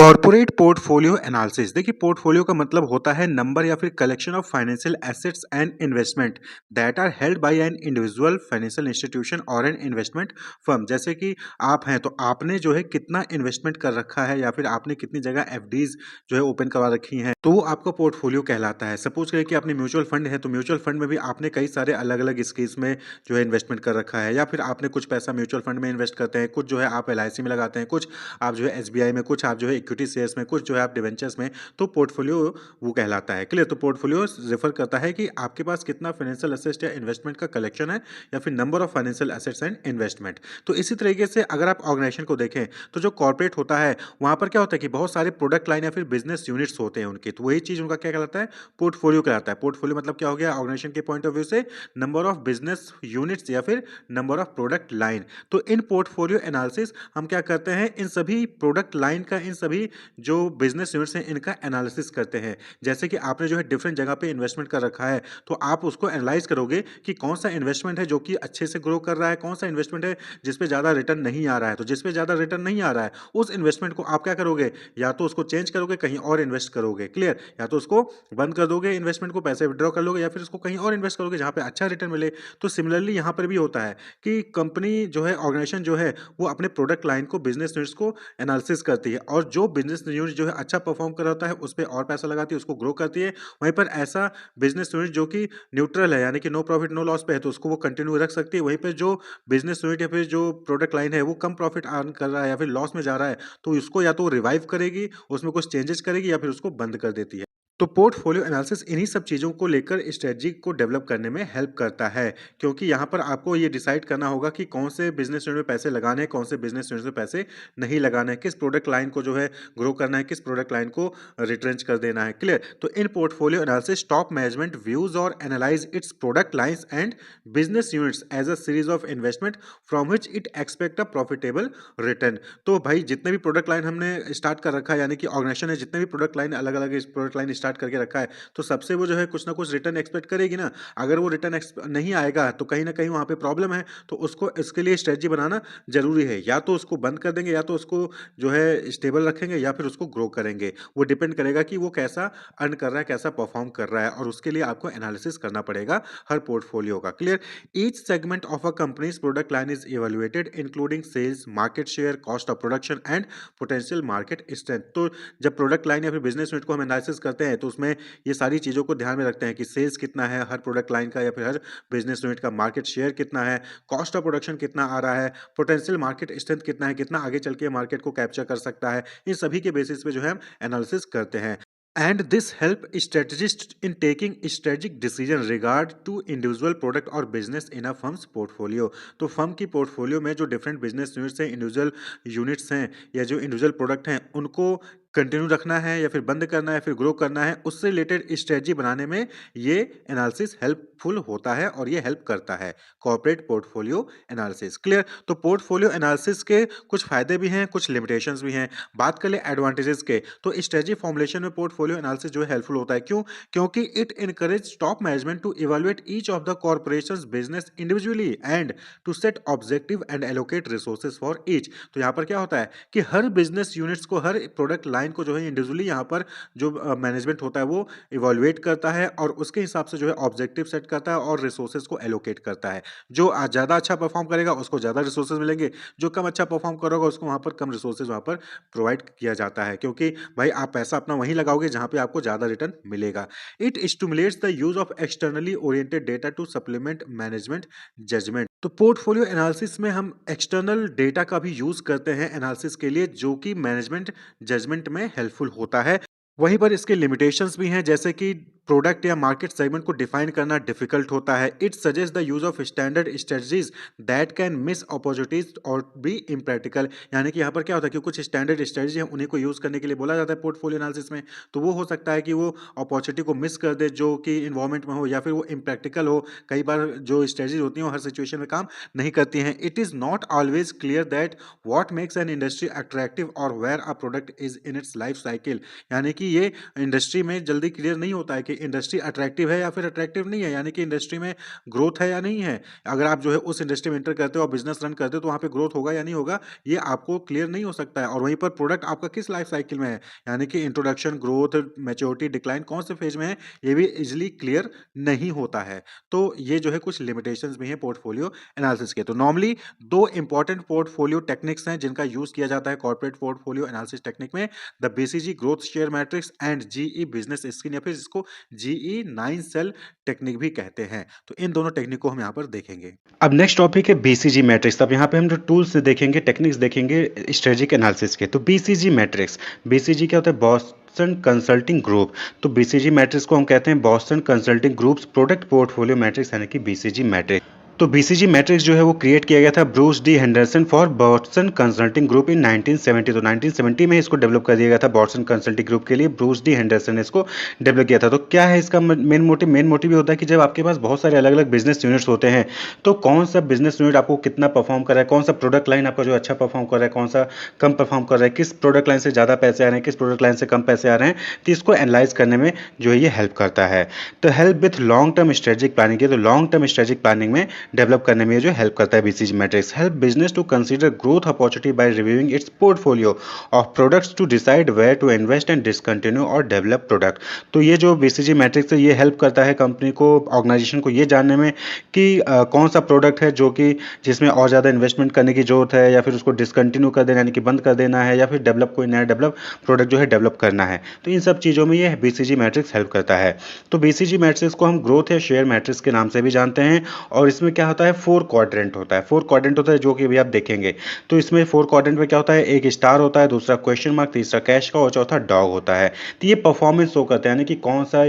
Corporate portfolio analysis. देखिए, portfolio का मतलब होता है नंबर या फिर collection of financial assets and investment that are held by an individual financial institution और एन इन्वेस्टमेंट फर्म। जैसे कि आप हैं तो आपने जो है कितना इन्वेस्टमेंट कर रखा है या फिर आपने कितनी जगह एफडीज जो है ओपन करवा रखी हैं, तो वो आपका पोर्टफोलियो कहलाता है। सपोज करें कि आपने म्यूचुअल फंड है तो म्यूचुअल फंड में भी आपने कई सारे अलग अलग स्कीम्स में जो है इन्वेस्टमेंट कर रखा है, या फिर आपने कुछ पैसा म्यूचुअल फंड में इन्वेस्ट करते हैं, कुछ जो है आप एलआईसी में लगाते हैं, कुछ आप जो है एसबीआई में, कुछ आप जो है इक्विटी शेयर्स में, कुछ जो है आप डिवेंचर्स में। तो पोर्टफोलियो वो कहलाता है। क्लियर? तो पोर्टफोलियो रेफर करता है कि आपके पास कितना फाइनेंशियल एसेट्स या इन्वेस्टमेंट का कलेक्शन है, या फिर number of financial assets and investment. तो इसी तरीके से अगर आप ऑर्गेनाइजेशन को देखें तो जो कॉर्पोरेट होता है वहां पर क्या होता है कि बहुत सारे प्रोडक्ट लाइन या फिर बिजनेस यूनिट्स होते हैं उनके, तो वही चीज उनका क्या कहलाता है? पोर्टफोलियो कहलाता है। पोर्टफोलियो मतलब क्या हो गया ऑर्गेनाइजेशन के पॉइंट ऑफ व्यू से? नंबर ऑफ बिजनेस यूनिट्स या फिर नंबर ऑफ प्रोडक्ट लाइन। तो इन पोर्टफोलियो एनालिसिस हम क्या करते हैं, इन सभी प्रोडक्ट लाइन का, इन सभी जो बिजनेस यूनिट्स हैं इनका एनालिसिस करते हैं। जैसे कि आपने जो है डिफरेंट जगह पे इन्वेस्टमेंट कर रखा है, तो आप उसको एनालाइज करोगे कि कौन सा इन्वेस्टमेंट है जो कि अच्छे से ग्रो कर रहा है, कौन सा इन्वेस्टमेंट है जिस पे ज़्यादा रिटर्न नहीं आ रहा है। तो जिस पे ज़्यादा रिटर्न नहीं आ रहा है उस इन्वेस्टमेंट को आप क्या करोगे, या तो उसको चेंज करोगे, कहीं और इन्वेस्ट करोगे। क्लियर? या तो उसको बंद कर दोगे इन्वेस्टमेंट को, पैसे विड्रॉ कर लोगे, या फिर उसको कहीं और इन्वेस्ट करोगे जहाँ पे अच्छा रिटर्न मिले। तो सिमिलरली यहाँ पर भी होता है कि कंपनी जो है, ऑर्गेनाइजेशन जो है, वो अपने प्रोडक्ट लाइन को, बिजनेस यूनिट्स को एनालिसिस करती है, और जो बिजनेस यूनिट जो है अच्छा परफॉर्म कर रहा होता है उस पे और पैसा लगाती है, उसको ग्रो करती है। वहीं पर ऐसा बिजनेस यूनिट जो कि न्यूट्रल है, यानी कि नो प्रॉफिट नो लॉस पे है, तो उसको वो कंटिन्यू रख सकती है। वहीं पे जो बिजनेस यूनिट या फिर जो प्रोडक्ट लाइन है वो कम प्रॉफिट अर्न कर रहा है या फिर लॉस में जा रहा है, तो उसको या तो रिवाइव करेगी, उसमें कुछ चेंजेस करेगी, या फिर उसको बंद कर देती है। तो पोर्टफोलियो एनालिसिस इन्हीं सब चीज़ों को लेकर स्ट्रेटजी को डेवलप करने में हेल्प करता है, क्योंकि यहाँ पर आपको ये डिसाइड करना होगा कि कौन से बिजनेस यूनिट में पैसे लगाने हैं, कौन से बिजनेस यूनिट में पैसे नहीं लगाने हैं, किस प्रोडक्ट लाइन को जो है ग्रो करना है, किस प्रोडक्ट लाइन को रिट्रेंच कर देना है। क्लियर? तो in portfolio analysis top management views और analyses its product lines and business units as a series of investment from which it expect a profitable return. तो भाई जितने भी प्रोडक्ट लाइन हमने स्टार्ट कर रखा है, यानी कि ऑर्गेनाइजेशन ने जितने भी प्रोडक्ट लाइन अलग अलग प्रोडक्ट लाइन स्टार्ट करके रखा है, तो सबसे वो जो है कुछ ना कुछ रिटर्न एक्सपेक्ट करेगी ना। अगर वो रिटर्न नहीं आएगा तो कहीं ना कहीं वहां पे प्रॉब्लम है, तो उसको इसके लिए स्ट्रेटजी बनाना जरूरी है। या तो उसको बंद कर देंगे, या तो उसको जो है स्टेबल रखेंगे, या फिर उसको ग्रो करेंगे। वो डिपेंड करेगा कि वो कैसा अर्न कर रहा है, कैसा परफॉर्म कर रहा है, और उसके लिए आपको एनालिसिस करना पड़ेगा हर पोर्टफोलियो का। Clear? Each segment of a company's product line is evaluated including sales, market share, cost of production and potential market strength. तो जब प्रोडक्ट लाइन या फिर बिजनेस यूनिट को हम एनालिसिस करते हैं तो उसमें ये सारी चीज़ों को ध्यान में रखते हैं कि सेल्स कितना है हर प्रोडक्ट लाइन का, या फिर हर बिजनेस यूनिट का, मार्केट शेयर कितना है, कॉस्ट ऑफ प्रोडक्शन कितना आ रहा है, पोटेंशियल मार्केट स्ट्रेंथ कितना है, कितना आगे चल के मार्केट को कैप्चर कर सकता है। इन सभी के बेसिस पे जो है हम एनालिसिस करते हैं। And this help strategists in taking strategic decision regard to individual product और business in a firm's portfolio. तो फर्म की पोर्टफोलियो में जो डिफरेंट बिजनेस यूनिट्स हैं, इंडिविजुअल यूनिट्स हैं, या जो इंडिविजुअल प्रोडक्ट हैं, उनको कंटिन्यू रखना है या फिर बंद करना है, या फिर ग्रो करना है, उससे रिलेटेड स्ट्रेटजी बनाने में ये एनालिसिस हेल्पफुल होता है और ये हेल्प करता है, कॉर्पोरेट पोर्टफोलियो एनालिसिस। क्लियर? तो पोर्टफोलियो एनालिसिस के कुछ फायदे भी हैं, कुछ लिमिटेशंस भी हैं। बात कर ले एडवांटेजेस के, तो स्ट्रेटजी फॉर्मुलेशन में पोर्टफोलियो एनालिसिस जो है हेल्पफुल होता है। क्यों? क्योंकि it encourage top management to evaluate each of the corporation's business individually and to set objective and allocate resources for each. तो यहाँ पर क्या होता है कि हर बिजनेस यूनिट्स को, हर प्रोडक्ट लाइन को जो है इंडिविजुअली यहाँ पर जो मैनेजमेंट होता है वो इवैल्यूएट करता है, और उसके हिसाब से जो है ऑब्जेक्टिव सेट करता है और रिसोर्सेज को एलोकेट करता है। जो ज़्यादा अच्छा परफॉर्म करेगा उसको ज़्यादा रिसोर्सेज मिलेंगे, जो कम अच्छा परफॉर्म करेगा उसको वहाँ पर कम रिसोर्सेज वहाँ पर प्रोवाइड किया जाता है, क्योंकि भाई आप पैसा अपना वहीं लगाओगे जहाँ पे आपको ज़्यादा रिटर्न मिलेगा। It stimulates the use of externally oriented data to supplement management judgement. तो पोर्टफोलियो एनालिसिस में हम एक्सटर्नल डेटा का भी यूज करते हैं एनालिसिस के लिए, जो कि मैनेजमेंट जजमेंट में हेल्पफुल होता है। वहीं पर इसके लिमिटेशंस भी हैं, जैसे कि प्रोडक्ट या मार्केट सेगमेंट को डिफाइन करना डिफिकल्ट होता है। It suggest the use of standard strategies that can miss opportunities और बी इम्प्रैक्टिकल। यानी कि यहाँ पर क्या होता है कि कुछ स्टैंडर्ड स्ट्रेटजी हैं उन्हीं को यूज करने के लिए बोला जाता है पोर्टफोलियो एनालिसिस में। तो वो हो सकता है कि वो अपॉर्चुनिटी को मिस कर दे जो कि इन्वायरमेंट में हो, या फिर वो इम्प्रैक्टिकल हो। कई बार जो स्ट्रेटजीज होती हैं वो हर सिचुएशन में काम नहीं करती हैं। It is not always clear that what makes an industry attractive और where a product is in its life cycle. यानी कि ये इंडस्ट्री में जल्दी क्लियर नहीं होता है कि कि इंडस्ट्री अट्रैक्टिव है या फिर अट्रैक्टिव नहीं है, यानी कि इंडस्ट्री में ग्रोथ है या नहीं है। अगर आप जो है उस इंडस्ट्री में एंटर करते हो और बिजनेस रन करते हो तो वहाँ पे ग्रोथ होगा या नहीं होगा, ये आपको क्लियर नहीं हो सकता है। और वहीं पर प्रोडक्ट आपका किस लाइफ साइकिल में है, यानी कि इंट्रोडक्शन, ग्रोथ, मैच्योरिटी, डिक्लाइन कौन से फेज में है, ये भी इजिली क्लियर नहीं होता है। तो ये जो है कुछ लिमिटेशंस भी हैं पोर्टफोलियो एनालिसिस के। तो नॉर्मली दो इंपॉर्टेंट पोर्टफोलियो टेक्निक्स हैं जिनका यूज किया जाता है कॉर्पोरेट पोर्टफोलियो एनालिसिस टेक्निक में, the BCG growth share matrix and GE business screen, या फिर जिसको जीई 9 सेल टेक्निक भी कहते हैं। तो इन दोनों टेक्निक को हम यहाँ पर देखेंगे। अब नेक्स्ट टॉपिक है बीसीजी मैट्रिक्स। अब यहाँ पे हम जो टूल्स देखेंगे, टेक्निक्स देखेंगे स्ट्रेटेजिक एनालिसिस के। तो बीसीजी मैट्रिक्स, बीसीजी क्या होता है, बॉस्टन कंसल्टिंग ग्रुप। तो बीसीजी मैट्रिक्स को हम कहते हैं Boston consulting groups product portfolio matrix, यानी कि बीसीजी मैट्रिक्स। तो बीसीजी मैट्रिक्स जो है वो क्रिएट किया गया था Bruce D Henderson for Boston consulting group in 1970। तो 1970 में इसको डेवलप कर दिया गया था बॉस्टन कंसल्टिंग ग्रुप के लिए, ब्रूस डी हेंडरसन ने इसको डेवलप किया था। तो क्या है इसका मेन मोटिव ये होता है कि जब आपके पास बहुत सारे अलग अलग बिजनेस यूनिट्स होते हैं तो कौन सा बिजनेस यूनिट आपको कितना परफॉर्म कर रहा है, कौन सा प्रोडक्ट लाइन आपका जो अच्छा परफॉर्म कर रहा है, कौन सा कम परफॉर्म कर रहा है, किस प्रोडक्ट लाइन से ज़्यादा पैसे आ रहे हैं, किस प्रोडक्ट लाइन से कम पैसे आ रहे हैं, तो इसको एनालाइज करने में जो है ये हेल्प करता है। तो help with long term strategic planning के, तो लॉन्ग टर्म स्ट्रेटेजिक प्लानिंग में डेवलप करने में जो हेल्प करता है BCG matrix. Help business to consider growth opportunity by reviewing its portfolio of products to decide where to invest and discontinue और develop product. तो ये जो बीसीजी मैट्रिक्स है ये हेल्प करता है कंपनी को, ऑर्गेनाइजेशन को ये जानने में कि कौन सा प्रोडक्ट है जो कि जिसमें और ज़्यादा इन्वेस्टमेंट करने की जरूरत है, या फिर उसको डिसकंटिन्यू कर देना यानी कि बंद कर देना है, या फिर डेवलप कोई नया डेवलप प्रोडक्ट जो है डेवलप करना है। तो इन सब चीज़ों में ये बीसीजी मैट्रिक्स हेल्प करता है। तो बीसीजी मैट्रिक्स को हम ग्रोथ या शेयर मैट्रिक्स के नाम से भी जानते हैं। और इसमें क्या होता है, 4 क्वाड्रेंट होता है। 4 क्वाड्रेंट होता है जो कि अभी आप देखेंगे। तो इसमें 4 क्वाड्रेंट में क्या होता है, एक स्टार होता है, दूसरा क्वेश्चन मार्क, तीसरा कैश का और चौथा डॉग होता है। तो ये परफॉर्मेंस शो करते हैं, यानी कि कौन सा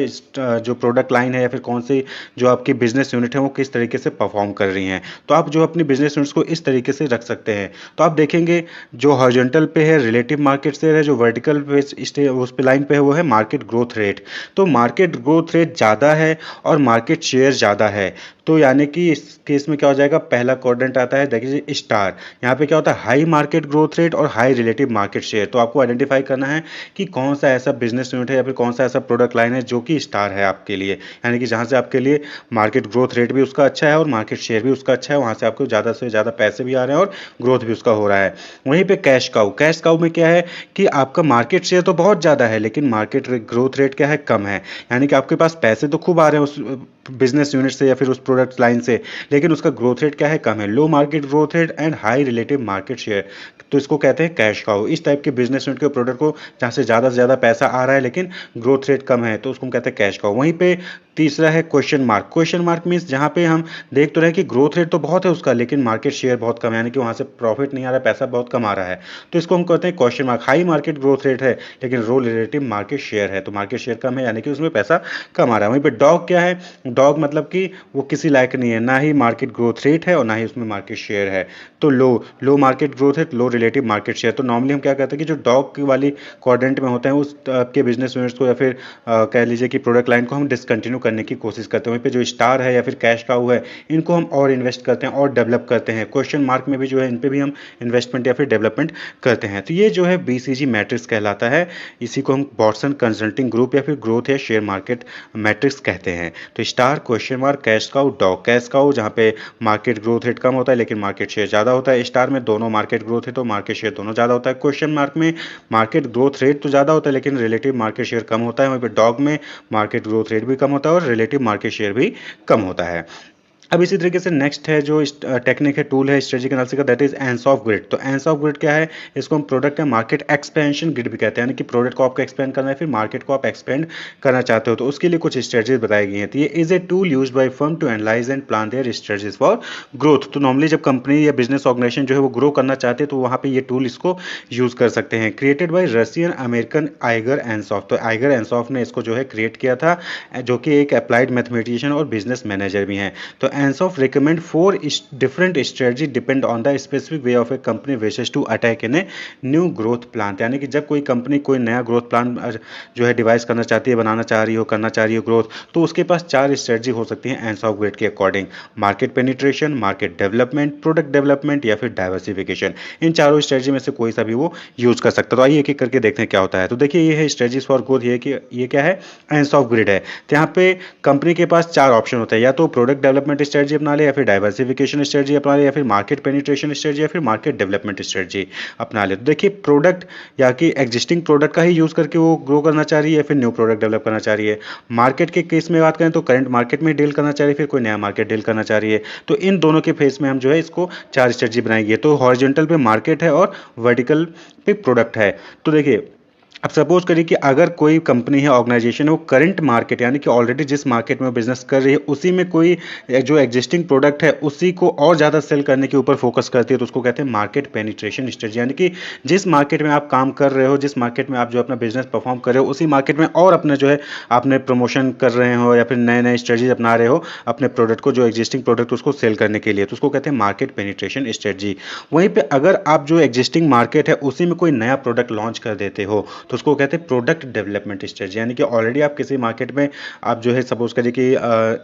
जो प्रोडक्ट लाइन है या फिर कौन सी जो आपकी बिजनेस यूनिट है वो किस तरीके से परफॉर्म कर रही हैं। तो आप जो अपनी बिजनेस यूनिट्स को इस तरीके से रख सकते हैं। तो आप देखेंगे जो हॉरिजॉन्टल पे है रिलेटिव मार्केट शेयर है, जो वर्टिकल पे उस पे लाइन पे है वो है मार्केट ग्रोथ रेट। तो मार्केट ग्रोथ रेट ज़्यादा है और मार्केट शेयर ज़्यादा है। तो यानी कि इस केस में क्या हो जाएगा, पहला क्वाड्रेंट आता है देखिए स्टार। यहाँ पे क्या होता है, हाई मार्केट ग्रोथ रेट और हाई रिलेटिव मार्केट शेयर। तो आपको आइडेंटिफाई करना है कि कौन सा ऐसा बिजनेस यूनिट है या फिर कौन सा ऐसा प्रोडक्ट लाइन है जो कि स्टार है आपके लिए, यानी कि जहाँ से आपके लिए मार्केट ग्रोथ रेट भी उसका अच्छा है और मार्केट शेयर भी उसका अच्छा है, वहाँ से आपको ज़्यादा से ज़्यादा पैसे भी आ रहे हैं और ग्रोथ भी उसका हो रहा है। वहीं पे कैश काउ, कैश काउ में क्या है कि आपका मार्केट शेयर तो बहुत ज़्यादा है लेकिन मार्केट ग्रोथ रेट क्या है, कम है। यानी कि आपके पास पैसे तो खूब आ रहे हैं उस बिजनेस यूनिट से या फिर उस प्रोडक्ट लाइन से, लेकिन उसका ग्रोथ रेट क्या है, कम है। Low market growth rate and high relative market share, तो इसको कहते हैं कैश काउ। इस टाइप के बिजनेस यूनिट के प्रोडक्ट को जहाँ से ज़्यादा पैसा आ रहा है लेकिन ग्रोथ रेट कम है तो उसको हम कहते हैं कैश काउ। वहीं पे तीसरा है question mark. Question mark means जहाँ पे हम देख तो रहे हैं कि ग्रोथ रेट तो बहुत है उसका लेकिन मार्केट शेयर बहुत कम है, यानी कि वहाँ से प्रॉफिट नहीं आ रहा है, पैसा बहुत कम आ रहा है, तो इसको हम कहते हैं question mark. High market growth rate है लेकिन लो रिलेटिव मार्केट शेयर है, तो मार्केट शेयर कम है यानी कि उसमें पैसा कम आ रहा है। वहीं पे डॉग क्या है, डॉग मतलब कि वो किसी लायक नहीं है, ना ही मार्केट ग्रोथ रेट है और ना ही उसमें मार्केट शेयर है। तो लो मार्केट ग्रोथ है, लो रिलेटिव मार्केट शेयर। तो नॉर्मली हम क्या कहते हैं कि जो डॉग वाली क्वाड्रेंट में होते हैं उस आपके बिजनेस यूनिट्स को या फिर कह लीजिए कि प्रोडक्ट लाइन को हम डिसकंटिन्यू करने की कोशिश करते हैं। वहीं पे जो स्टार है या फिर कैश काउ है इनको हम और इन्वेस्ट करते हैं और डेवलप करते हैं। क्वेश्चन मार्क में भी जो है इन पे भी हम इन्वेस्टमेंट या फिर डेवलपमेंट करते हैं। तो ये जो है बीसीजी मैट्रिक्स कहलाता है। इसी को हम बॉस्टन कंसल्टिंग ग्रुप या फिर ग्रोथ या शेयर मार्केट मैट्रिक्स कहते हैं। तो star, question mark, cash cow, dog. Cash cow जहाँ पे मार्केट ग्रोथ रेट कम होता है लेकिन मार्केट शेयर ज़्यादा होता है। स्टार में दोनों मार्केट ग्रोथ है तो मार्केट शेयर दोनों ज़्यादा होता है। क्वेश्चन मार्क में मार्केट ग्रोथ रेट तो ज़्यादा होता है लेकिन रिलेटिव मार्केट शेयर कम होता है। वहीं पे डॉग में मार्केट ग्रोथ रेट भी कम होता है और रिलेटिव मार्केट शेयर भी कम होता है। अब इसी तरीके से नेक्स्ट है जो टेक्निक है, टूल है स्ट्रेटेजिक एनालिसिस का, दैट इज एंसॉफ ग्रिड। तो एंसॉफ ग्रिड क्या है, इसको हम प्रोडक्ट या मार्केट एक्सपेंशन ग्रिड भी कहते हैं, यानी कि प्रोडक्ट को आपको एक्सपेंड करना है फिर मार्केट को आप एक्सपेंड करना चाहते हो तो उसके लिए कुछ स्ट्रेटजीज बताई गई हैं। तो ये is a tool use by firm to analyse and plan their strategies for growth. तो नॉर्मली जब कंपनी या बिजनेस ऑर्गेनाइजेशन जो है वो ग्रो करना चाहते हैं तो वहाँ पे ये टूल इसको यूज कर सकते हैं। Created by Russian American Igor Ansoff. तो आइगर एंसॉफ ने इसको जो है क्रिएट किया था, जो कि एक अप्लाइड मैथमेटिशियन और बिजनेस मैनेजर भी हैं। तो ANSOF recommend 4 different strategy depend on the specific way of a company wishes to attack in a new growth plan। यानी कि जब कोई कंपनी कोई नया ग्रोथ प्लान जो है डिवाइस करना चाहती है, बनाना चाह रही हो, करना चाह रही हो ग्रोथ, तो उसके पास 4 स्ट्रेटजी हो सकती हैं ANSOF ग्रेड के according. Market penetration, market development, product development या फिर डाइवर्सिफिकेशन। इन चारों स्ट्रेटजी में से कोई सा भी वो यूज कर सकता है। तो आइए एक एक करके देखते हैं क्या होता है। तो देखिए ये है स्ट्रेटजीज फॉर ग्रोथ, ये क्या है, ANSOF ग्रिड है। तो यहाँ पे कंपनी के पास 4 ऑप्शन होते हैं, या तो प्रोडक्ट डेवलपमेंट स्ट्रेटजी अपना ले, या फिर डाइवर्सिफिकेशन स्ट्रेटजी अपना ले, या फिर मार्केट पेनिट्रेशन स्ट्रेटजी, या फिर मार्केट डेवलपमेंट स्ट्रेटजी अपना ले। तो देखिए प्रोडक्ट या कि एग्जिस्टिंग प्रोडक्ट का ही यूज करके वो ग्रो करना चाह रही है, या फिर न्यू प्रोडक्ट डेवलप करना चाह रही है। मार्केट के केस में बात करें तो करंट मार्केट में डील करना चाह रही है, फिर कोई नया मार्केट डील करना चाह रही है। तो इन दोनों के फेस में हम जो है इसको 4 स्ट्रेटजी बनाएंगे। तो हॉरिजॉन्टल पे मार्केट है और वर्टिकल पे प्रोडक्ट है। तो देखिए अब सपोज करिए कि अगर कोई कंपनी है, ऑर्गेनाइजेशन है, वो करंट मार्केट यानी कि ऑलरेडी जिस मार्केट में बिजनेस कर रही है उसी में कोई जो एग्जिस्टिंग प्रोडक्ट है उसी को और ज़्यादा सेल करने के ऊपर फोकस करती है, तो उसको कहते हैं मार्केट पेनिट्रेशन स्ट्रेटजी। यानी कि जिस मार्केट में आप काम कर रहे हो, जिस मार्केट में आप जो अपना बिजनेस परफॉर्म कर रहे हो, उसी मार्केट में और अपने जो है आपने प्रमोशन कर रहे हो या फिर नए नए स्ट्रेटजीज अपना रहे हो अपने प्रोडक्ट को, जो एग्जिस्टिंग प्रोडक्ट उसको सेल करने के लिए, तो उसको कहते हैं मार्केट पेनिट्रेशन स्ट्रेटजी। वहीं पर अगर आप जो एग्जिस्टिंग मार्केट है उसी में कोई नया प्रोडक्ट लॉन्च कर देते हो तो उसको कहते हैं प्रोडक्ट डेवलपमेंट स्ट्रेटजी। यानी कि ऑलरेडी आप किसी मार्केट में आप जो है सपोज करिए कि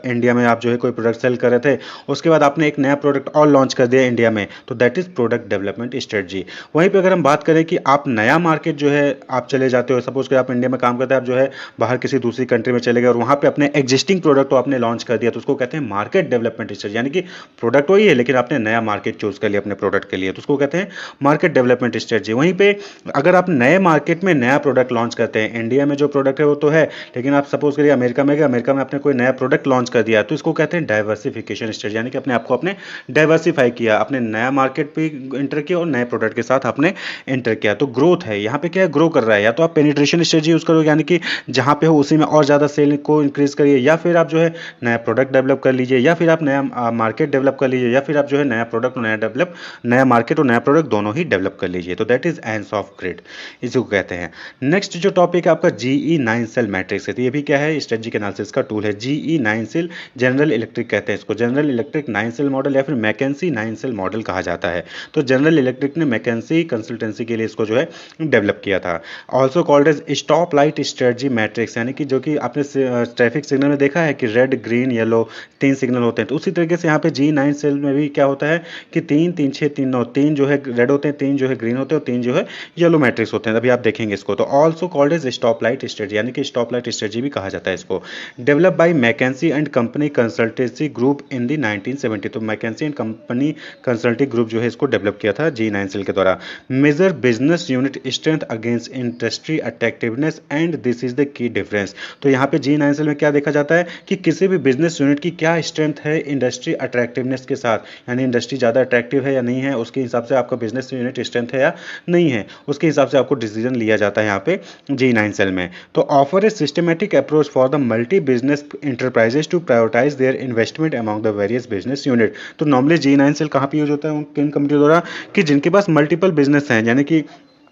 इंडिया में आप जो है कोई प्रोडक्ट सेल कर रहे थे, उसके बाद आपने एक नया प्रोडक्ट और लॉन्च कर दिया इंडिया में, तो that is product development strategy. वहीं पे अगर हम बात करें कि आप नया मार्केट जो है आप चले जाते हो, सपोज कि आप इंडिया में काम करते हैं, आप जो है बाहर किसी दूसरी कंट्री में चले गए और वहां पे अपने एग्जिस्टिंग प्रोडक्ट को आपने लॉन्च कर दिया, तो उसको कहते हैं मार्केट डेवलपमेंट स्ट्रेटजी। यानी कि प्रोडक्ट वही है लेकिन आपने नया मार्केट चूज कर लिया अपने प्रोडक्ट के लिए, तो उसको कहते हैं मार्केट डेवलपमेंट स्ट्रेटजी। वहीं पे अगर आप नए मार्केट में नया प्रोडक्ट लॉन्च करते हैं, इंडिया में जो प्रोडक्ट है वो तो है, लेकिन आप सपोज करिए अमेरिका में गए, अमेरिका में आपने कोई नया प्रोडक्ट लॉन्च कर दिया, तो इसको कहते हैं डाइवर्सिफिकेशन स्ट्रेटजी। यानी कि अपने आप को आपने डाइवर्सिफाई किया, अपने नया मार्केट पे एंटर किया और नए प्रोडक्ट के साथ आपने एंटर किया। तो ग्रोथ है यहाँ पे, क्या है, ग्रो कर रहा है। या तो आप पेनिट्रेशन स्ट्रेटजी यूज करोगे, यानी कि जहां पे हो उसी में और ज्यादा सेल को इंक्रीज करिए, या फिर आप जो है नया प्रोडक्ट डेवलप कर लीजिए, या फिर आप नया मार्केट डेवलप कर लीजिए, या फिर आप जो है नया प्रोडक्ट और नया मार्केट और नया प्रोडक्ट दोनों ही डेवलप कर लीजिए। तो दैट इज ANSOF ग्रिड, इसको कहते हैं। नेक्स्ट जो टॉपिक है आपका GE 9 सेल मैट्रिक्स है। तो ये भी क्या है, स्ट्रेटजिक एनालिसिस का टूल है। GE 9 सेल जनरल इलेक्ट्रिक कहते हैं इसको, जनरल इलेक्ट्रिक 9 सेल मॉडल या फिर मैकेंसी 9 सेल मॉडल कहा जाता है। तो जनरल इलेक्ट्रिक ने मैकेंसी कंसल्टेंसी के लिए इसको जो है डेवलप किया था। Also called as stop light strategy matrix, यानी कि जो कि आपने ट्रैफिक सिग्नल में देखा है कि रेड ग्रीन येलो 3 सिग्नल होते हैं, तो उसी तरीके से यहाँ पे GE 9 सेल में भी क्या होता है कि 3 3 6 3 9, 3 जो है रेड होते हैं, 3 जो है ग्रीन होते हैं और 3 जो है येलो मैट्रिक्स होते हैं। अभी आप देखेंगे इसको। तो also called as stop light strategy, यानी कि स्टॉप लाइट स्ट्रेटजी भी कहा जाता है इसको। Develop by McKinsey and company consultancy group in the 1970। तो McKinsey and company consulting group जो है इसको डेवलप किया था GE 9 सेल के द्वारा। Major business unit strength against industry attractiveness and this is the key difference. तो यहाँ पे GE 9 सेल में क्या देखा जाता है कि किसी भी बिजनेस यूनिट की क्या स्ट्रेंथ है इंडस्ट्री अट्रैक्टिवनेस के साथ, यानी इंडस्ट्री ज़्यादा अट्रैक्टिव है या नहीं है, उसके हिसाब से आपका बिजनेस यूनिट स्ट्रेंथ है या नहीं है, उसके हिसाब से आपको डिसीजन लिया जाता है यहाँ पे GE 9 सेल में। तो offer a systematic approach for the multi business enterprises to prioritise their investment among the various business unit. तो नॉर्मली GE 9 सेल कहाँ पे यूज होता है, किन कंपनियों द्वारा, कि जिनके पास मल्टीपल बिजनेस हैं, यानी कि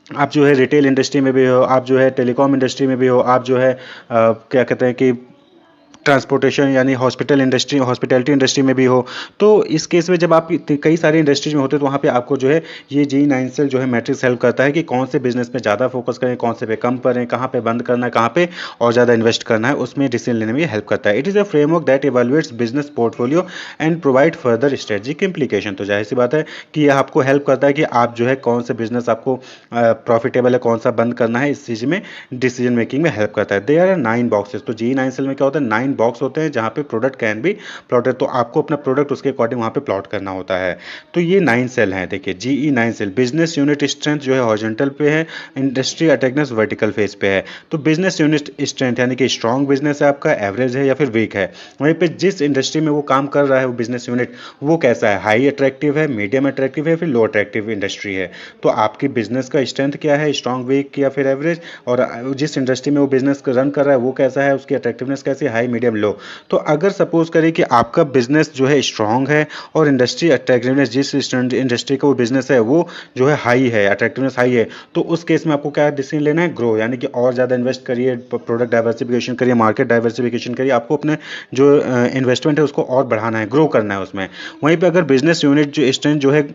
आप जो है रिटेल इंडस्ट्री में भी हो, आप जो है टेलीकॉम इंडस्ट्री में भी हो, आप जो है क्या कहते हैं कि ट्रांसपोर्टेशन यानी हॉस्पिटल इंडस्ट्री, हॉस्पिटैलिटी इंडस्ट्री में भी हो। तो इस केस में जब आप कई सारी इंडस्ट्रीज में होते हैं तो वहाँ पे आपको जो है ये GE 9 सेल जो है मैट्रिक्स हेल्प करता है कि कौन से बिजनेस में ज़्यादा फोकस करें, कौन से पे कम करें, कहाँ पे बंद करना है, कहाँ पे और ज़्यादा इन्वेस्ट करना है, उसमें डिसीजन लेने में हेल्प करता है। It is a framework that evaluates business portfolio and provide further strategic implication. तो जाहिर सी बात है कि यह आपको हेल्प करता है कि आप जो है कौन से बिजनेस आपको प्रॉफिटेबल है, कौन सा बंद करना है, इस चीज़ में डिसीजन मेकिंग में हेल्प करता है। There are 9 boxes. तो GE 9 सेल में क्या होता है, 9 बॉक्स होते हैं जहाँ पे प्रोडक्ट कैन बी प्लॉटेड। तो आपको अपना प्रोडक्ट उसके अकॉर्डिंग वहाँ पे प्लॉट करना होता है। तो ये 9 सेल हैं। देखिए GE 9 cell, business unit strength जो है हॉरिजॉन्टल पे है, इंडस्ट्री अट्रैक्टिवनेस वर्टिकल फेस पे है। तो बिजनेस यूनिट स्ट्रेंथ यानी कि स्ट्रॉन्ग बिजनेस है आपका, एवरेज है या फिर वीक है। वहीं पे जिस इंडस्ट्री में वो काम कर रहा है वो बिजनेस यूनिट, वो कैसा है, हाई अट्रैक्टिव है, मीडियम अट्रैक्टिव है, फिर लो अट्रैक्टिव इंडस्ट्री है। तो आपकी बिजनेस का स्ट्रेंथ क्या है, स्ट्रॉन्ग, वीक या फिर एवरेज, और जिस इंडस्ट्री में वो बिजनेस रन कर रहा है वो कैसा है, उसकी अट्रैक्टिवनेस कैसी है, हाई, मीडियम मीडियम लो। तो अगर सपोज़ करें कि आपका बिज़नेस जो है स्ट्रॉन्ग है और इंडस्ट्री अट्रैक्टिवनेस जिस इंडस्ट्री का वो बिज़नेस है वो जो है हाई है, अट्रैक्टिवनेस हाई है, तो उस केस में आपको क्या डिसीजन लेना है? ग्रो, यानी कि और ज़्यादा इन्वेस्ट करिए, प्रोडक्ट डाइवर्सिफिकेशन करिए, मार्केट डाइवर्सिफिकेशन करिए। आपको अपने जो इन्वेस्टमेंट है उसको और बढ़ाना है, ग्रो करना है उसमें। वहीं पे अगर बिज़नेस यूनिट जो स्ट्रेंथ जो है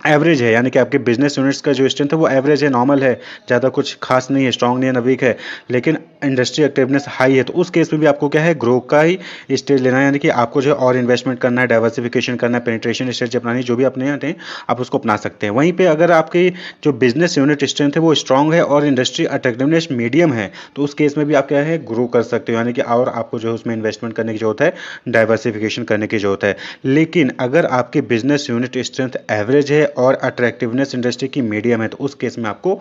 एवरेज है, यानी कि आपके बिजनेस यूनिट्स का जो स्ट्रेंथ है वो एवरेज है, नॉर्मल है, ज़्यादा कुछ खास नहीं है, स्ट्रांग नहीं है ना वीक है, लेकिन इंडस्ट्री एक्टिवनेस हाई है, तो उस केस में भी आपको क्या है? ग्रो का ही स्टेज लेना है, यानी कि आपको जो है और इन्वेस्टमेंट करना है, डाइवर्सिफिकेशन करना है, पेनिट्रेशन स्ट्रेटजी अपनानी है, जो भी अपने हैं आप उसको अपना सकते हैं। वहीं पे अगर आपकी जो बिजनेस यूनिट स्ट्रेंथ है वो स्ट्रांग है और इंडस्ट्री अट्रैक्टिवनेस मीडियम है, तो उस केस में भी आप क्या है? ग्रो कर सकते हो, यानी कि और आपको जो है उसमें इन्वेस्टमेंट करने की जरूरत है, डाइवर्सिफिकेशन करने की जरूरत है। लेकिन अगर आपकी बिजनेस यूनिट स्ट्रेंथ एवरेज है और अट्रैक्टिवनेस इंडस्ट्री की मीडियम है, तो उस केस में आपको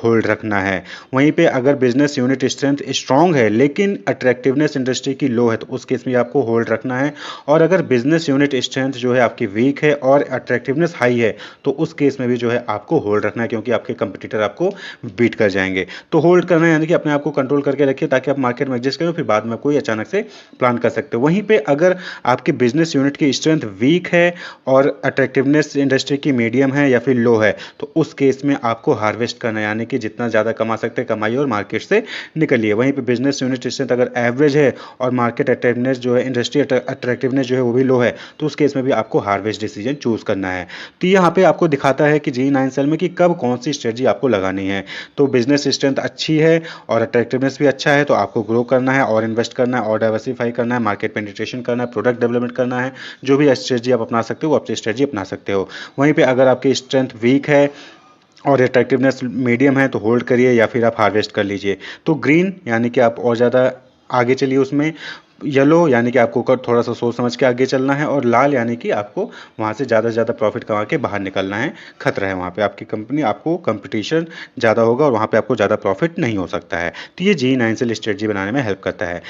होल्ड रखना है। वहीं पे अगर बिजनेस यूनिट स्ट्रेंथ स्ट्रांग है लेकिन अट्रैक्टिवनेस इंडस्ट्री की लो है, तो उस केस में आपको होल्ड रखना है। और अगर बिजनेस यूनिट स्ट्रेंथ जो है आपकी वीक है और अट्रैक्टिवनेस हाई है, तो उस केस में भी जो है आपको होल्ड रखना है, क्योंकि आपके कंपटीटर आपको बीट कर जाएंगे। तो होल्ड करना है, यानी कि अपने आप को कंट्रोल करके रखिए ताकि आप मार्केट में एडजस्ट करें, फिर बाद में कोई अचानक से प्लान कर सकते हो। वहीं पे अगर आपके बिजनेस यूनिट की स्ट्रेंथ वीक है और अट्रैक्टिवनेस इंडस्ट्री की मीडियम है या फिर लो है, तो उस केस में आपको हार्वेस्ट करना है, यानी कि जितना ज़्यादा कमा सकते हैं कमाइए और मार्केट से निकलिए। वहीं पे बिजनेस यूनिट स्ट्रेंथ अगर एवरेज है और मार्केट अट्रैक्टिवनेस जो है, इंडस्ट्री अट्रैक्टिवनेस जो है वो भी लो है, तो उस केस में भी आपको हार्वेस्ट डिसीजन चूज करना है। तो यहाँ पे आपको दिखाता है कि G9 सेल में कि कब कौन सी स्ट्रेटजी आपको लगानी है। तो बिजनेस स्ट्रेंथ अच्छी है और अट्रैक्टिवनेस भी अच्छा है, तो आपको ग्रो करना है और इन्वेस्ट करना है और डाइवर्सिफाई करना है, मार्केट पेनिट्रेशन करना है, प्रोडक्ट डेवलपमेंट करना है। जो भी स्ट्रेटजी आप अपना सकते हो वो अपनी स्ट्रेटजी अपना सकते हो। वहीं पे अगर आपकी स्ट्रेंथ वीक है और अट्रैक्टिवनेस मीडियम है, तो होल्ड करिए या फिर आप हार्वेस्ट कर लीजिए। तो ग्रीन यानी कि आप और ज़्यादा आगे चलिए उसमें, येलो यानी कि आपको थोड़ा सा सोच समझ के आगे चलना है, और लाल यानी कि आपको वहाँ से ज़्यादा से ज़्यादा प्रॉफिट कमा के बाहर निकलना है। खतरा है वहाँ पे, आपकी कंपनी, आपको कंपटीशन ज़्यादा होगा और वहाँ पे आपको ज़्यादा प्रॉफिट नहीं हो सकता है। तो ये G9 से स्ट्रेटजी बनाने में हेल्प करता है।